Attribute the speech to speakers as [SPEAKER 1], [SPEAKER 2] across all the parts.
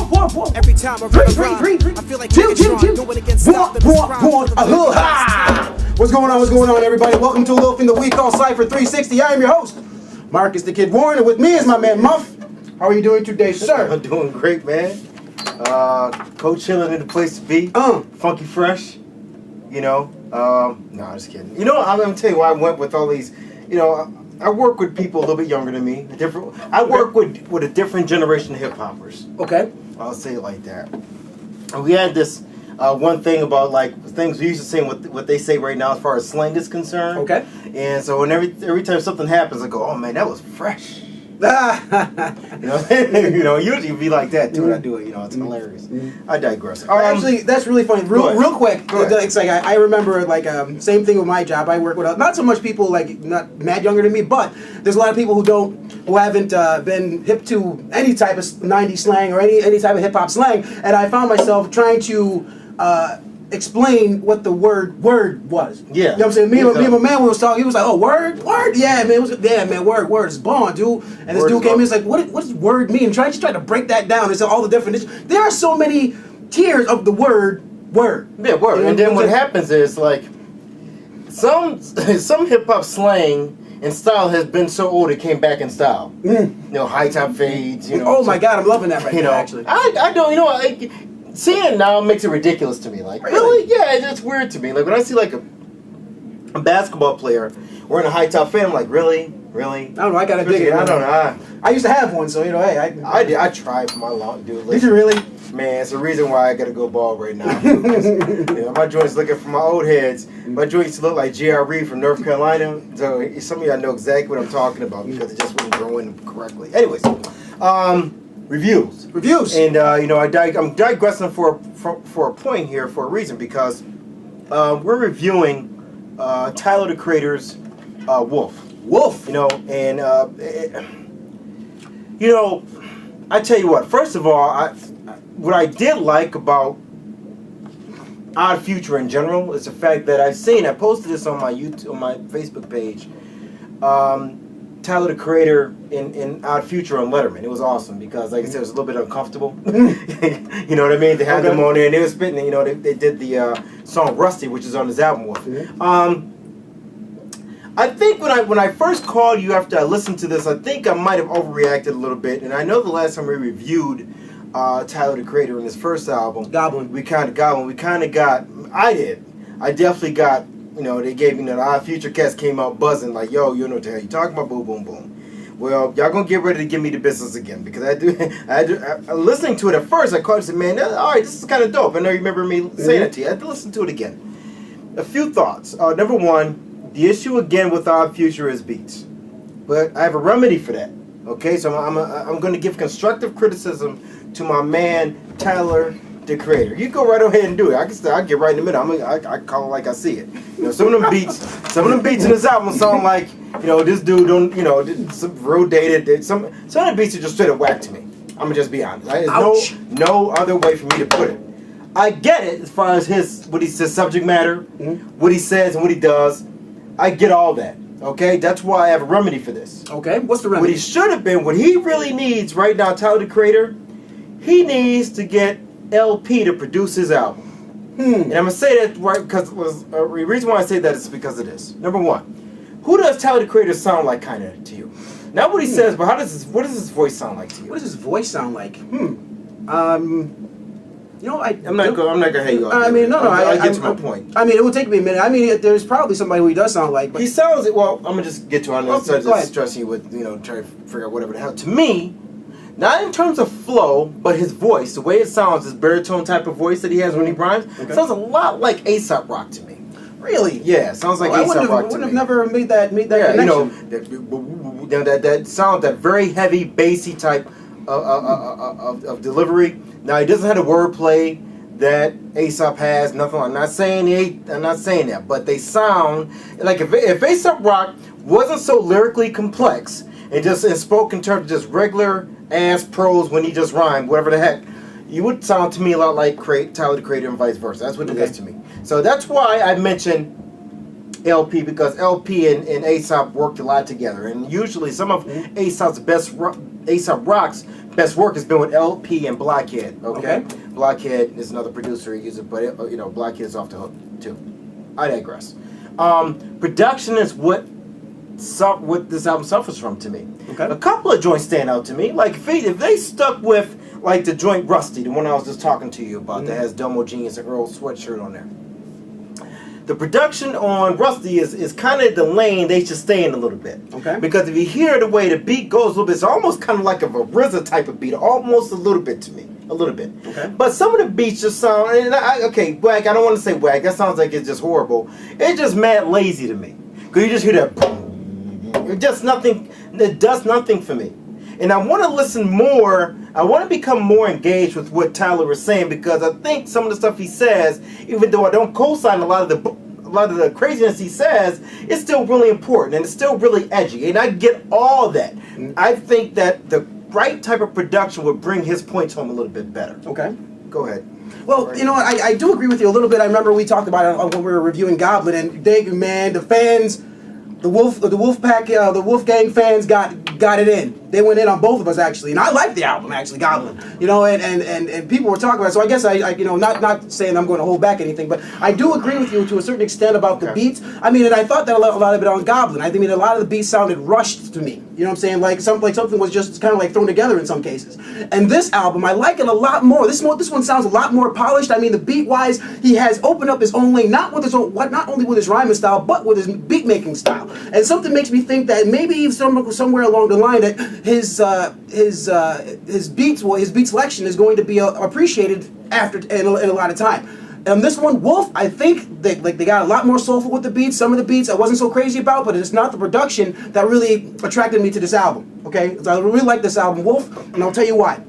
[SPEAKER 1] Every time I run around, I feel like going against
[SPEAKER 2] What's going on? What's going on, everybody? Welcome to a little thing that we call Cipher 360. I am your host, Marcus the Kid Warren, and with me is my man Muff. How are you doing today, sir?
[SPEAKER 3] I'm doing great, man. Coach chilling in the place to be. Funky fresh. You know. No, I'm just kidding. You know, I'm gonna tell you why I went with all these. You know, I work with people a little bit younger than me. I work with a different generation of hip hoppers.
[SPEAKER 2] Okay.
[SPEAKER 3] I'll say it like that. And we had this one thing about like things we used to say what they say right now as far as slang is concerned.
[SPEAKER 2] Okay.
[SPEAKER 3] And so when every time something happens, I go, oh man, that was fresh. You know, usually it'd be like that too when I do it. You know, it's hilarious. I digress.
[SPEAKER 2] Actually, that's really funny. Real quick, it's like I remember like same thing with my job. I work with not so much people like not mad younger than me, but there's a lot of people who haven't been hip to any type of 90s slang or any type of hip hop slang, and I found myself trying to explain what the word was.
[SPEAKER 3] Yeah.
[SPEAKER 2] You know what I'm saying? Me and my man was talking, he was like, oh, word? Yeah, man, word is born, dude. And this dude came in, he's like, what does word mean? Try to break that down and say all the definitions. There are so many tiers of the word.
[SPEAKER 3] Yeah, word. And then what happens is like some hip hop slang and style has been so old it came back in style. You know, high top fades, you know.
[SPEAKER 2] Oh my god, I'm loving that right now, actually.
[SPEAKER 3] I don't, you know, seeing it now makes it ridiculous to me. Like, really? Yeah, it's weird to me. Like, when I see, like, a basketball player wearing a high-top fan, I'm like, really?
[SPEAKER 2] I don't know, I gotta dig it.
[SPEAKER 3] I don't know.
[SPEAKER 2] I used to have one, so, you know, hey.
[SPEAKER 3] I tried for my long, dude. Listen,
[SPEAKER 2] did you really?
[SPEAKER 3] Man, it's the reason why I gotta go bald right now. You know, my joints looking for my old heads. My joints look like J.R. Reed from North Carolina. So, some of y'all know exactly what I'm talking about because it just wasn't growing correctly. Anyways, Reviews, and you know, I'm digressing for a point here for a reason because we're reviewing Tyler the Creator's Wolf. You know, and you know, I tell you what. First of all, what I did like about Odd Future in general is the fact that I posted this on my Facebook page. Tyler the Creator in Odd Future on Letterman. It was awesome because, like I said, it was a little bit uncomfortable. You know what I mean? They had them on there and they were spitting. You know, they did the song Rusty, which is on his album. I think when I first called you after I listened to this, I think I might have overreacted a little bit. And I know the last time we reviewed Tyler the Creator in his first album,
[SPEAKER 2] Goblin.
[SPEAKER 3] I definitely got. You know, they gave me the Odd Future cats came out buzzing like, yo, you know what the hell you talking about, boom, boom, boom. Well, y'all gonna get ready to give me the business again because I listening to it at first, I called and said, man, all right, this is kind of dope. I know you remember me saying that to you. I had to listen to it again. A few thoughts. Number one, the issue again with Odd Future is beats, but I have a remedy for that. Okay, so I'm going to give constructive criticism to my man Tyler the Creator. You go right ahead and do it. I'll get right in the middle. I call it like I see it. You know, some of them beats in this album sound like, you know, this dude don't, you know, some real dated. Some of the beats are just straight up whack to me. I'm gonna just be honest. There's no other way for me to put it. I get it as far as his subject matter, what he says and what he does. I get all that. Okay, that's why I have a remedy for this.
[SPEAKER 2] Okay, what's the remedy?
[SPEAKER 3] What he should have been, what he really needs right now, Tyler the Creator, he needs to get LP to produce his album. And I'm going to say that right because the reason why I say that is because of this. Number one, who does Tyler the Creator sound like kind of to you? Not what he says, but what does his voice sound like to you?
[SPEAKER 2] What does his voice sound like? You know,
[SPEAKER 3] I'm not gonna hate you.
[SPEAKER 2] I mean, no,
[SPEAKER 3] I get to my point.
[SPEAKER 2] I mean, it will take me a minute. I mean, there's probably somebody who he does sound like. But
[SPEAKER 3] he sounds well. I'm gonna just get to it. I'm not just stressing you with trying to figure out whatever the hell. To me, not in terms of flow, but his voice, the way it sounds, his baritone type of voice that he has when he rhymes, sounds a lot like A$AP Rock to me.
[SPEAKER 2] Really?
[SPEAKER 3] Yeah, sounds like A$AP Rock to me.
[SPEAKER 2] I would have never made that connection.
[SPEAKER 3] You know, that sound, that very heavy, bassy type of delivery. Now he doesn't have the wordplay that A$AP has. Nothing. I'm not saying that, but they sound like if A$AP Rock wasn't so lyrically complex and just spoke in terms of just regular ass prose when he just rhymed, whatever the heck, you would sound to me a lot like Tyler the Creator and vice versa. That's what it is to me. So that's why I mentioned LP, because LP and A$AP worked a lot together, and usually some of A$AP's best A$AP Rock's best work has been with LP and Blockhead. Okay,
[SPEAKER 2] Okay.
[SPEAKER 3] Blockhead is another producer he uses, but you know, Blockhead is off the hook too. I digress. Production is what this album suffers from to me.
[SPEAKER 2] Okay.
[SPEAKER 3] A couple of joints stand out to me. Like if they stuck with like the joint Rusty, the one I was just talking to you about that has Domo Genius and Earl Sweatshirt on there. The production on Rusty is kind of the lane they should stay in a little bit.
[SPEAKER 2] Okay.
[SPEAKER 3] Because if you hear the way the beat goes a little bit, it's almost kind of like a RZA type of beat, almost a little bit to me. A little bit.
[SPEAKER 2] Okay.
[SPEAKER 3] But some of the beats just sound, and whack, I don't want to say whack, that sounds like it's just horrible. It's just mad lazy to me. Because you just hear that boom. It just nothing, it does nothing for me. And I want to listen more, I want to become more engaged with what Tyler is saying, because I think some of the stuff he says, even though I don't co-sign a lot of the craziness he says, it's still really important and it's still really edgy. And I get all that. I think that the right type of production would bring his points home a little bit better.
[SPEAKER 2] Okay.
[SPEAKER 3] Go ahead.
[SPEAKER 2] Well, you know what? I do agree with you a little bit. I remember we talked about it when we were reviewing Goblin, and man, the fans, the Wolfgang fans got it in. They went in on both of us actually, and I like the album actually, Goblin. You know, and people were talking about it. So I guess I you know, not saying I'm going to hold back anything, but I do agree with you to a certain extent about the beats. I mean, and I thought that a lot of it on Goblin. I mean, a lot of the beats sounded rushed to me. You know what I'm saying? Like something was just kind of like thrown together in some cases. And this album, I like it a lot more. This one sounds a lot more polished. I mean, the beat wise, he has opened up his own lane, not only with his rhyming style, but with his beat making style. And something makes me think that maybe somewhere along the line that his beat selection is going to be appreciated in a lot of time. And this one, Wolf, I think they got a lot more soulful with the beats. Some of the beats I wasn't so crazy about, but it's not the production that really attracted me to this album. Okay, so I really like this album, Wolf, and I'll tell you why.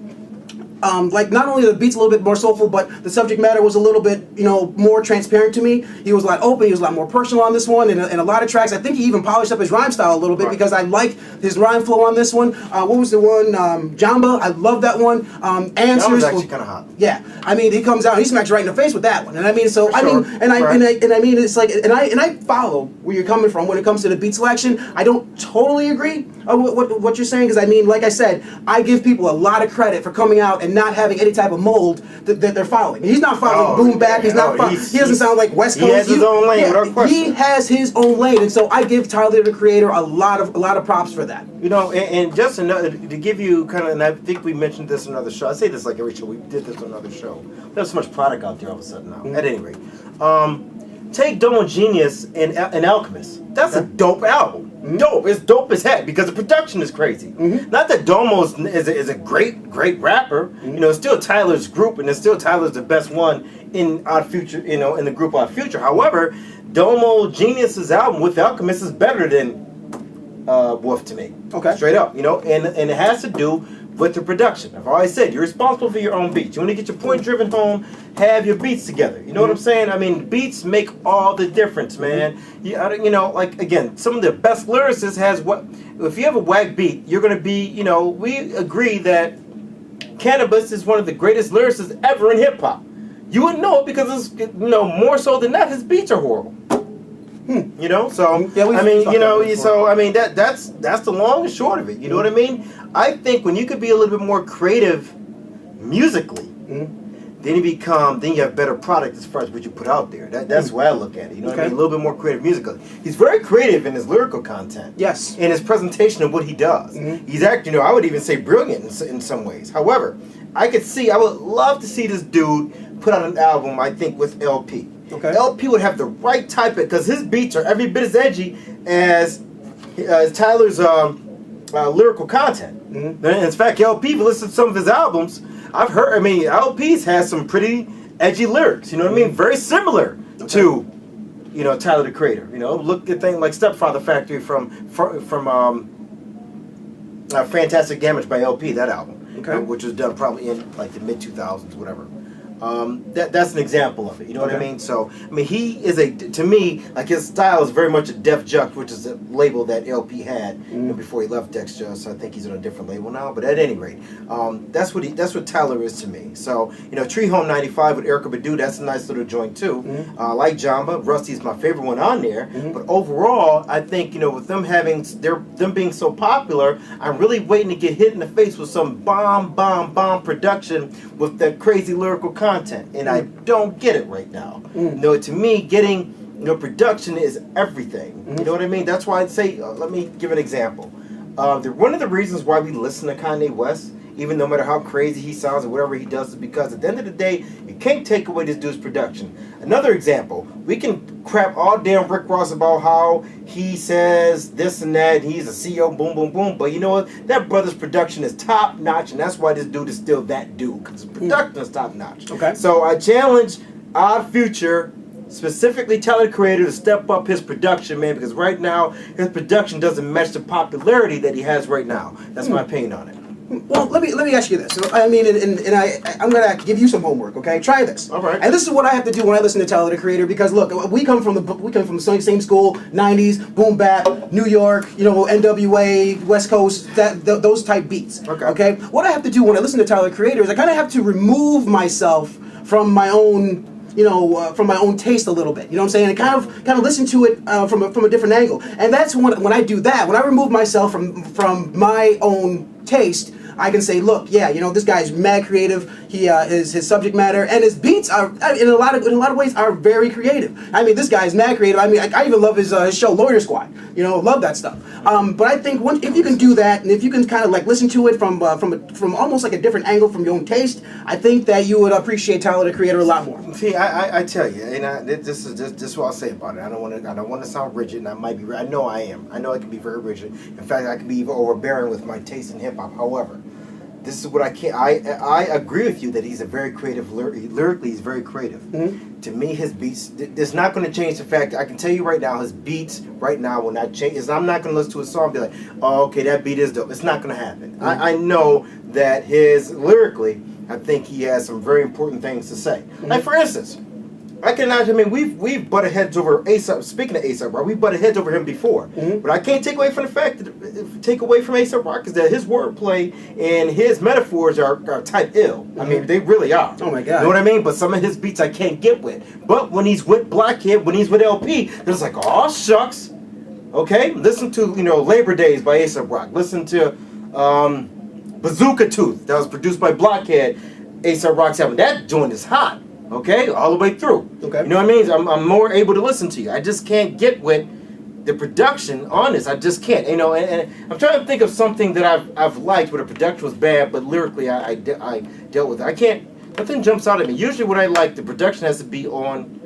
[SPEAKER 2] Like not only the beats a little bit more soulful, but the subject matter was a little bit, you know, more transparent to me. He was a lot open. He was a lot more personal on this one, and a lot of tracks. I think he even polished up his rhyme style a little bit because I like his rhyme flow on this one. What was the one? Jamba. I love that one. Answers.
[SPEAKER 3] That was actually kind of hot.
[SPEAKER 2] Yeah, I mean, he comes out, he smacks you right in the face with that one, and I mean, so I mean, and I mean, it's like, and I follow where you're coming from when it comes to the beat selection. I don't totally agree with what you're saying, because I mean, like I said, I give people a lot of credit for coming out and not having any type of mold that they're following. He's not following boom bap. He's not. He doesn't sound like West Coast.
[SPEAKER 3] He has his own lane, without question.
[SPEAKER 2] He has his own lane, and so I give Tyler the Creator a lot of props for that.
[SPEAKER 3] You know, and just another, to give you kind of, and I think we mentioned this in another show. I say this like every show. We did this on another show. There's so much product out there all of a sudden now. At any rate, take Domo Genius and Alchemist. That's a dope album. Dope. It's dope as heck because the production is crazy. Not that Domo is a great rapper. You know, it's still Tyler's group, and it's still Tyler's the best one in our future. You know, in the group Our Future. However, Domo Genius's album with Alchemist is better than Wolf to me.
[SPEAKER 2] Okay.
[SPEAKER 3] Straight up. You know, and it has to do with the production. I've always said you're responsible for your own beats. You want to get your point driven home, have your beats together. You know what I'm saying? I mean, beats make all the difference, man. You know, like again, some of the best lyricists has what. If you have a whack beat, you're gonna be. You know, we agree that Cannabis is one of the greatest lyricists ever in hip hop. You wouldn't know it because it's, you know, more so than that, his beats are horrible. You know, so
[SPEAKER 2] yeah,
[SPEAKER 3] I mean, you know, so I mean that's the long and short of it. You know what I mean? I think when you could be a little bit more creative musically, then you have better product as far as what you put out there. That's the way I look at it. You know what I mean? A little bit more creative musically. He's very creative in his lyrical content.
[SPEAKER 2] Yes.
[SPEAKER 3] In his presentation of what he does. He's actually, you know, I would even say brilliant in some ways. However, I would love to see this dude put out an album, I think, with LP.
[SPEAKER 2] Okay.
[SPEAKER 3] LP would have the right type of, because his beats are every bit as edgy as Tyler's lyrical content. In fact, LP, if you listen to some of his albums, I've heard, I mean, LP's has some pretty edgy lyrics, you know what I mean? Very similar to, you know, Tyler the Creator. You know, look at things like Stepfather Factory from Fantastic Damage by LP, that album. Okay. Which was done probably in like the mid-2000s, whatever. That's an example of it. You know what I mean? So I mean, he is to me, like, his style is very much a Def Jux, which is a label that LP had before he left Dexter. So I think he's on a different label now. But at any rate, that's what Tyler is to me. So Tree Home 95 with Erykah Badu, that's a nice little joint too. I like Jamba. Rusty's my favorite one on there. But overall, I think with them being so popular, I'm really waiting to get hit in the face with some bomb production with that crazy lyrical content, and I don't get it right now. To me, getting production is everything. You know what I mean? That's why I'd say, let me give an example. One of the reasons why we listen to Kanye West, even no matter how crazy he sounds or whatever he does, is because at the end of the day, you can't take away this dude's production. Another example, we can crap all damn Rick Ross about how he says this and that, he's a CEO, boom, boom, boom, but you know what? That brother's production is top notch, and that's why this dude is still that dude, because his production is top notch.
[SPEAKER 2] Okay.
[SPEAKER 3] So I challenge Odd Future, specifically Tyler the Creator, to step up his production, man, because right now his production doesn't match the popularity that he has right now. That's my opinion on it.
[SPEAKER 2] Well, let me ask you this. I mean, and I'm gonna give you some homework. Okay, try this.
[SPEAKER 3] All right.
[SPEAKER 2] And this is what I have to do when I listen to Tyler the Creator, because look, we come from the same school, '90s, boom bap, New York, NWA, West Coast, those type beats. Okay. What I have to do when I listen to Tyler the Creator is I kind of have to remove myself from my own. From my own taste a little bit. You know what I'm saying? And kind of listen to it from a different angle. And that's when I do that. When I remove myself from my own taste, I can say, look, yeah, this guy's mad creative. He his subject matter and his beats are in a lot of ways are very creative. I mean, this guy's mad creative. I mean, I even love his show Lawyer Squad. Love that stuff. But I think if you can do that, and if you can kind of like listen to it from almost like a different angle from your own taste, I think that you would appreciate Tyler the Creator a lot more.
[SPEAKER 3] See, I tell you, and this is what I'll say about it. I don't want to sound rigid, and I might be. I know I am. I know I can be very rigid. In fact, I can be even overbearing with my taste in hip hop. However, this is what I can't. I agree with you that he's a very creative. Lyrically, he's very creative. To me, his beats. It's not going to change the fact. I can tell you right now, his beats right now will not change. I'm not going to listen to a song and be like, oh, okay, that beat is dope. It's not going to happen. I know that his lyrically, I think he has some very important things to say. Like for instance, I can imagine. I mean, we've butted heads over A$AP. Speaking of A$AP Rock, we butted heads over him before. But I can't take away from the fact that A$AP Rock is that his wordplay and his metaphors are type ill. I mean, they really are.
[SPEAKER 2] Oh my God.
[SPEAKER 3] You know what I mean? But some of his beats I can't get with. But when he's with Blackhead, when he's with LP, there's like, oh shucks. Okay, listen to Labor Days by A$AP Rock. Listen to Bazooka Tooth that was produced by Blockhead. A$AP Rock's album. That joint is hot. Okay, all the way through.
[SPEAKER 2] Okay.
[SPEAKER 3] You know what I mean? I'm more able to listen to you. I just can't get with the production on this. I just can't. And I'm trying to think of something that I've liked where the production was bad, but lyrically I dealt with it. I can't. Nothing jumps out at me. Usually, when I like, the production has to be on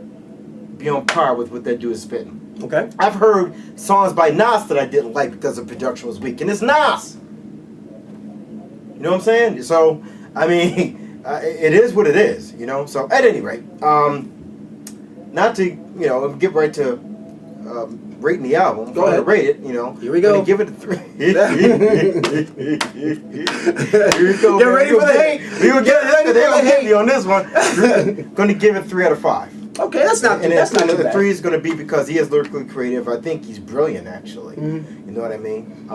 [SPEAKER 3] par with what that dude is spitting.
[SPEAKER 2] Okay.
[SPEAKER 3] I've heard songs by Nas that I didn't like because the production was weak, and it's Nas. You know what I'm saying? So I mean. It is what it is, So at any rate, not to get right to rating the album.
[SPEAKER 2] Go ahead.
[SPEAKER 3] To rate it,
[SPEAKER 2] Here we go.
[SPEAKER 3] I'm gonna give it a 3. Here we go.
[SPEAKER 2] Get ready for the hate.
[SPEAKER 3] We will get ready. They gonna hate me on this one. Going to give it 3 out of 5.
[SPEAKER 2] Okay, that's not.
[SPEAKER 3] And
[SPEAKER 2] that's not too
[SPEAKER 3] the
[SPEAKER 2] bad.
[SPEAKER 3] 3 is going to be because he is lyrically creative. I think he's brilliant, actually. You know what I mean?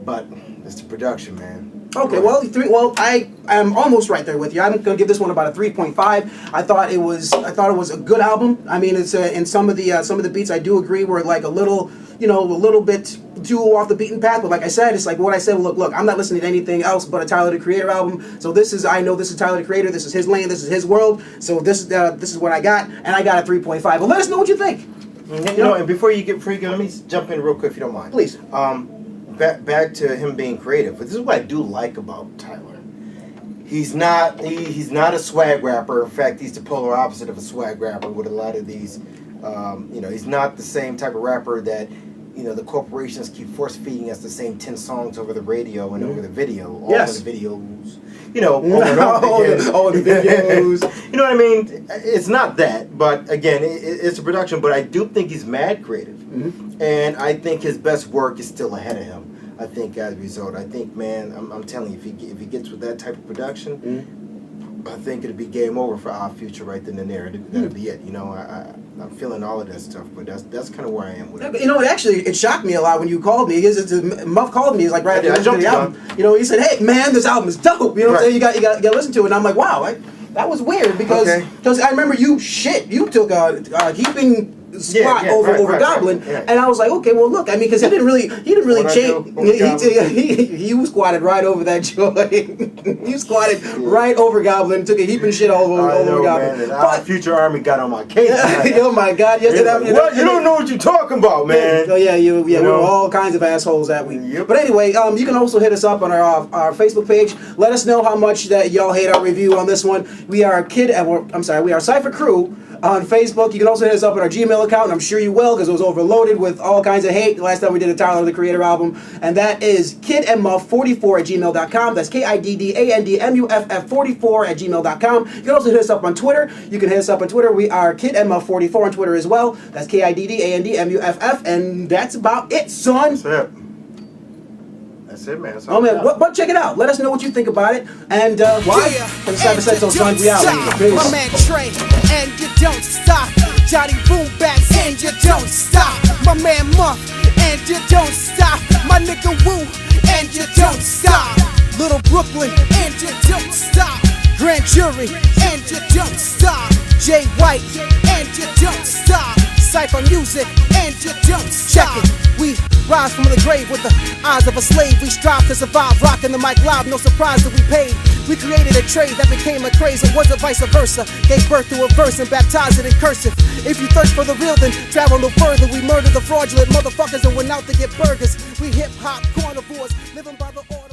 [SPEAKER 3] But it's the production, man.
[SPEAKER 2] Okay, well, I am almost right there with you. I'm gonna give this one about a 3.5. I thought it was a good album. I mean, it's in some of the beats I do agree were like a little bit too off the beaten path. But like I said, it's like what I said. Look, I'm not listening to anything else but a Tyler the Creator album. So I know this is Tyler the Creator. This is his lane. This is his world. So this is what I got, and I got a 3.5. But let us know what you think.
[SPEAKER 3] And before you go, let me jump in real quick if you don't mind.
[SPEAKER 2] Please.
[SPEAKER 3] Back to him being creative, but this is what I do like about Tyler. He's not a swag rapper. In fact, he's the polar opposite of a swag rapper with a lot of these. He's not the same type of rapper that the corporations keep force feeding us the same 10 songs over the radio and over the video, all the videos. Over and over again.
[SPEAKER 2] all the videos.
[SPEAKER 3] You know what I mean? It's not that, but again, it's a production. But I do think he's mad creative, and I think his best work is still ahead of him. I think as a result, man, I'm telling you, if he gets with that type of production, I think it'd be game over for our future right then and there. That'd be it. You know, I'm feeling all of that stuff, but that's kind of where I am with it.
[SPEAKER 2] You know, it shocked me a lot when you called me. Muff called me. He's like, right
[SPEAKER 3] Yeah, I
[SPEAKER 2] after
[SPEAKER 3] jumped
[SPEAKER 2] the album. You know, he said, "Hey, man, this album is dope. You know what I'm saying? You got to listen to it." And I'm like, "Wow, that was weird because I remember you took a heaping squat over Goblin, and I was like, okay, well, look, I mean, because he didn't really change. He squatted right over that joint. He squatted right over Goblin, took a heaping shit all over Goblin.
[SPEAKER 3] Man, our future army got on my case.
[SPEAKER 2] Oh my God! Yes,
[SPEAKER 3] well, you don't know what you're talking about, man.
[SPEAKER 2] Oh yeah, we were all kinds of assholes that week.
[SPEAKER 3] Yep.
[SPEAKER 2] But anyway, you can also hit us up on our Facebook page. Let us know how much that y'all hate our review on this one. We are Cipher Crew on Facebook. You can also hit us up on our Gmail account, and I'm sure you will because it was overloaded with all kinds of hate the last time we did a Tyler the Creator album, and that is kidandmuff44@gmail.com. That's KIDDANDMUFF44@gmail.com. You can also hit us up on Twitter. You can hit us up on Twitter. We are kidandmuff44 on Twitter as well. That's KIDDANDMUFF, and that's about it, son.
[SPEAKER 3] That's it, man.
[SPEAKER 2] Oh man, but check it out. Let us know what you think about it. And why? For the Cyber Senso, son, we out. Peace.
[SPEAKER 1] My man Trey, and you don't stop. Johnny Boombats, and you don't stop. My man Muff, and you don't stop. My nigga Woo, and you don't stop. Little Brooklyn, and you don't stop. Grand Jury, and you don't stop. Jay White, and you don't stop. Cipher Music, and you don't stop. Check it. We rise from the grave with the eyes of a slave. We strive to survive, rocking the mic live. No surprise that we paid. We created a trade that became a craze. It wasn't vice versa. Gave birth to a verse and baptized it in cursive. If you thirst for the real, then travel no further. We murdered the fraudulent motherfuckers and went out to get burgers. We hip hop carnivores, living by the order.